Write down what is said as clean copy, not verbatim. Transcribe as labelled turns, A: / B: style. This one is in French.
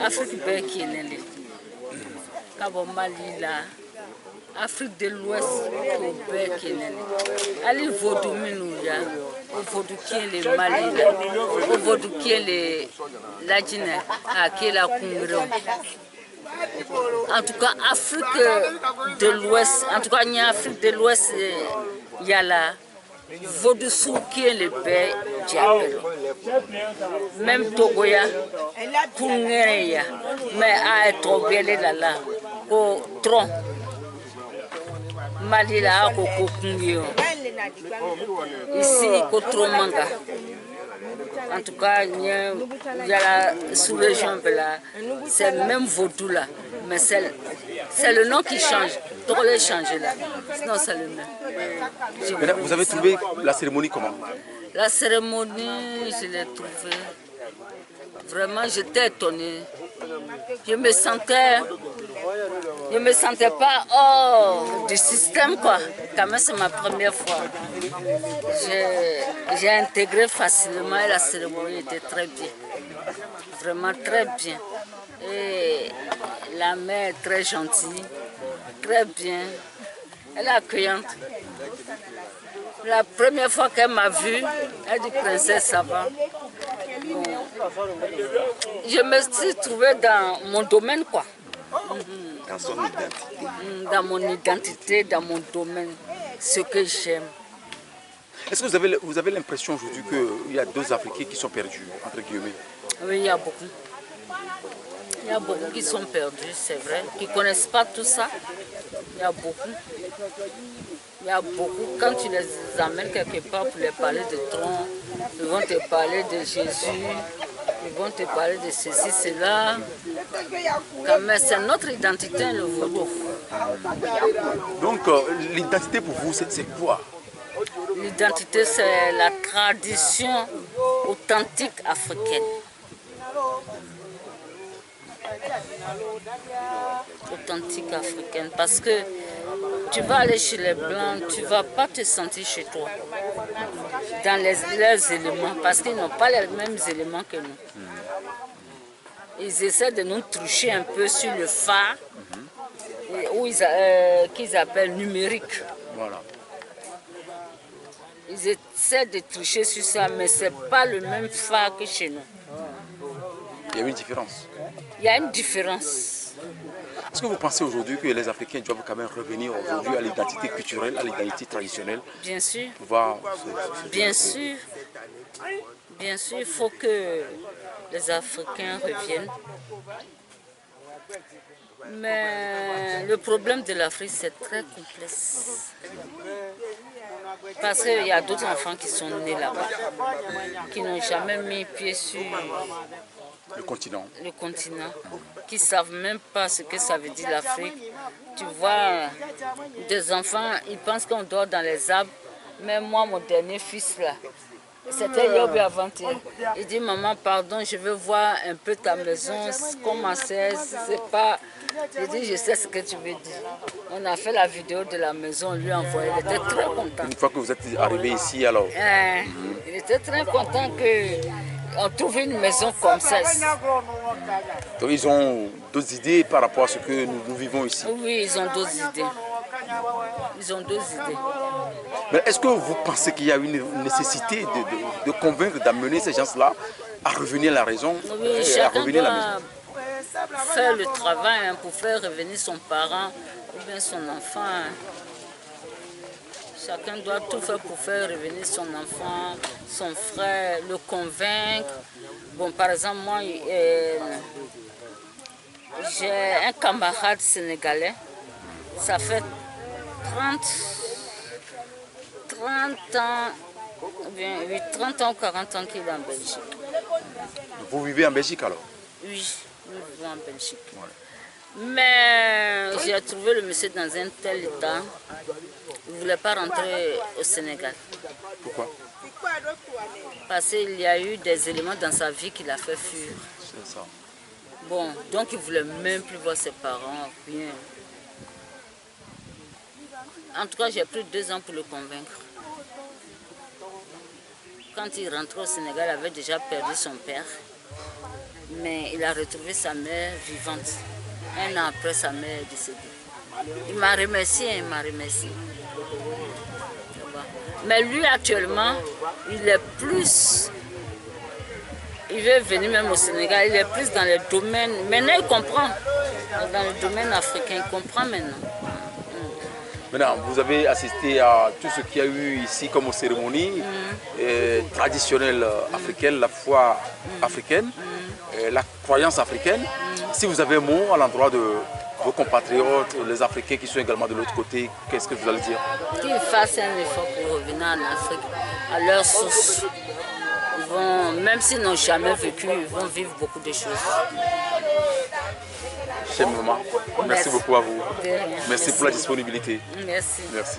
A: Afrique bɛɛ kelen de ka bɔ Mali la Afrique de l'Ouest o bɛɛ kelen de hali vodou minnu ya o vodou kelen le Mali la o vodou kelen le Lajinɛ a kela kungirew. En tout cas, Afrique de l'Ouest, en tout cas, il y a Afrique de l'Ouest, il y a la Vaudou qui est le bel diable. Même Togoya, Kungeya, mais à Togele là, au tronc. Malila, au Kungio. Ici, au Tromanga. En tout cas, il y a la sous-région, c'est le même vaudou là, mais c'est le nom qui change. Tout les changé là, sinon c'est le même.
B: Madame, vous avez trouvé la cérémonie comment?
A: La cérémonie, je l'ai trouvée. Vraiment, j'étais étonnée. Je me sentais pas hors du système quoi. Quand même, c'est ma première fois. J'ai intégré facilement et la cérémonie était très bien. Vraiment très bien. Et la mère est très gentille, très bien. Elle est accueillante. La première fois qu'elle m'a vue, elle dit princesse, ça va. Bon. Je me suis trouvée dans mon domaine quoi.
B: Dans son identité.
A: Dans mon identité, dans mon domaine, ce que j'aime.
B: Est-ce que vous avez l'impression aujourd'hui qu'il y a deux Africains qui sont perdus, entre guillemets?
A: Oui, il y a beaucoup. Il y a beaucoup qui sont perdus, c'est vrai, qui ne connaissent pas tout ça. Il y a beaucoup. Il y a beaucoup. Quand tu les amènes quelque part pour les parler de tronc, ils vont te parler de Jésus, ils vont te parler de ceci, cela. Mais c'est notre identité, le vaudou.
B: Donc, l'identité pour vous, c'est quoi?
A: L'identité, c'est la tradition authentique africaine. Authentique africaine. Parce que tu vas aller chez les Blancs, tu ne vas pas te sentir chez toi. Dans leurs éléments. Parce qu'ils n'ont pas les mêmes éléments que nous. Ils essaient de nous toucher un peu sur le phare, qu'ils appellent numérique.
B: Voilà.
A: Ils essaient de toucher sur ça, mais ce n'est pas le même phare que chez nous.
B: Il y a une différence.
A: Il y a une différence.
B: Est-ce que vous pensez aujourd'hui que les Africains doivent quand même revenir aujourd'hui à l'identité culturelle, à l'identité traditionnelle?
A: Bien sûr.
B: Bien
A: sûr. Bien sûr, il faut que les Africains reviennent. Mais le problème de l'Afrique, c'est très complexe. Parce qu'il y a d'autres enfants qui sont nés là-bas, qui n'ont jamais mis pied sur
B: le continent,
A: qui ne savent même pas ce que ça veut dire l'Afrique. Tu vois, des enfants, ils pensent qu'on dort dans les arbres. Mais moi, mon dernier fils là, c'était Yobi avant-hier. Il dit, maman, pardon, je veux voir un peu ta maison, comment c'est pas... Je dis, je sais ce que tu veux dire. On a fait la vidéo de la maison, on lui a envoyé. Il était très content.
B: Une fois que vous êtes arrivé ici, alors
A: il était très content qu'on trouve une maison comme ça.
B: Donc ils ont d'autres idées par rapport à ce que nous vivons ici?
A: Oui, ils ont d'autres idées. Ils ont d'autres idées.
B: Mais est-ce que vous pensez qu'il y a une nécessité de convaincre, d'amener ces gens-là à revenir à la raison,
A: oui,
B: à revenir à la maison?
A: Faire le travail pour faire revenir son parent ou bien son enfant. Chacun doit tout faire pour faire revenir son enfant, son frère, le convaincre. Bon, par exemple, moi, j'ai un camarade sénégalais. Ça fait 30 ans, oui, 30 ans ou 40 ans qu'il est en Belgique.
B: Vous vivez en Belgique alors?
A: Oui, nous vivons en Belgique.
B: Voilà.
A: Mais j'ai trouvé le monsieur dans un tel état, il ne voulait pas rentrer au Sénégal.
B: Pourquoi?
A: Parce qu'il y a eu des éléments dans sa vie qui l'a fait fuir.
B: C'est ça.
A: Bon, donc il ne voulait même plus voir ses parents, rien. En tout cas, j'ai pris 2 ans pour le convaincre. Quand il rentrait au Sénégal, il avait déjà perdu son père. Mais il a retrouvé sa mère vivante. Un an après, sa mère est décédée. Il m'a remercié, il m'a remercié. Mais lui, actuellement, il est plus... Il veut venir même au Sénégal, il est plus dans les domaines... Maintenant, il comprend. Dans le domaine africain, il comprend maintenant.
B: Maintenant, vous avez assisté à tout ce qu'il y a eu ici comme cérémonie traditionnelle africaine, la foi africaine, la croyance africaine. Si vous avez un mot à l'endroit de vos compatriotes, les Africains qui sont également de l'autre côté, qu'est-ce que vous allez dire?
A: Qu'ils fassent un effort pour revenir en Afrique, à leur source. Ils vont, même s'ils n'ont jamais vécu, ils vont vivre beaucoup de choses.
B: Chère maman, merci beaucoup à vous.
A: Merci
B: pour la disponibilité.
A: Merci.
B: Merci.